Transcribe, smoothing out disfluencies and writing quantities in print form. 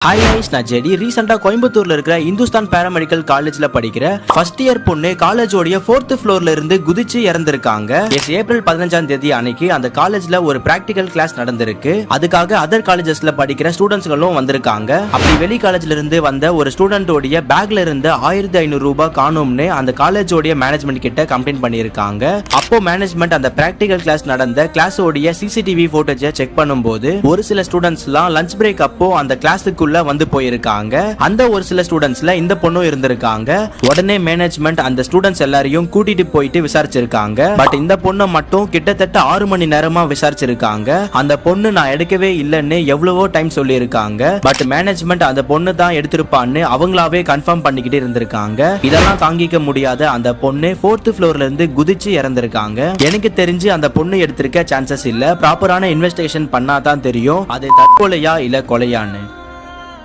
Hi guys, நான் JD. ரீசெண்டா கோயம்புத்தூர்ல இருக்கிற இந்துஸ்தான் பாராமெடிக்கல் காலேஜ்ல படிக்கிற ஃபர்ஸ்ட் இயர் பொண்ணு காலேஜோடைய 4th ஃப்ளோர்ல இருந்து குதிச்சு இறந்திருக்காங்க. ஏப்ரல் 15ஆம் தேதி அன்னைக்கு அந்த காலேஜ்ல ஒரு பிராக்டிகல் கிளாஸ் நடந்திருக்கு. அதுக்காக அதர் காலேஜஸ்ல படிக்கிற ஸ்டூடெண்ட்ஸ்களும் வந்திருக்காங்க. அப்படி வெளி காலேஜ்ல இருந்து வந்த ஒரு ஸ்டூடெண்டோடைய பேக்ல இருந்து 1500 ரூபாய் காணும்னு அந்த காலேஜோடைய மேனேஜ்மெண்ட் கிட்ட கம்ப்ளைண்ட் பண்ணிருக்காங்க. அப்போ மேனேஜ்மெண்ட் அந்த பிராக்டிகல் கிளாஸ் நடந்த கிளாஸோடைய சிசிடிவி போட்டோஜை செக் பண்ணும்போது ஒரு சில ஸ்டூடெண்ட்ஸ்லாம் லஞ்ச் பிரேக் அப்போ அந்த கிளாஸுக்கு வந்து போயிருக்காங்க. அந்த ஒரு சில ஸ்டூடெண்ட்ஸ்ல இந்த பொண்ணும் இருந்திருக்காங்க. உடனே மேனேஜ்மெண்ட் அந்த ஸ்டூடெண்ட்ஸ் எல்லாரையும் கூட்டிட்டு போயிட்டு விசாரிச்சிருக்காங்க. பட் இந்த பொண்ணை மட்டும் கிட்டத்தட்ட 6 மணி நேரமா விசாரிச்சிருக்காங்க. அந்த பொண்ணு நான் எடுக்கவே இல்லைன்னு எவ்வளவோ டைம் சொல்லியிருக்காங்க. பட் மேனேஜ்மெண்ட் அந்த பொண்ணு தான் எடுத்திருப்பான்னு அவங்களாவே கன்ஃபார்ம் பண்ணிக்கிட்டு இருந்திருக்காங்க. இதெல்லாம் தாங்கிக்க முடியாத அந்த பொண்ணு 4th ஃப்ளோர்ல இருந்து குதிச்சு இறந்திருக்காங்க. எனக்கு தெரிஞ்சு அந்த பொண்ணு எடுத்திருக்க சான்சஸ் இல்ல. ப்ராப்பரான இன்வெஸ்டிகேஷன் பண்ணாதான் தெரியும் அது தற்கொலையா இல்ல கொலையான்னு.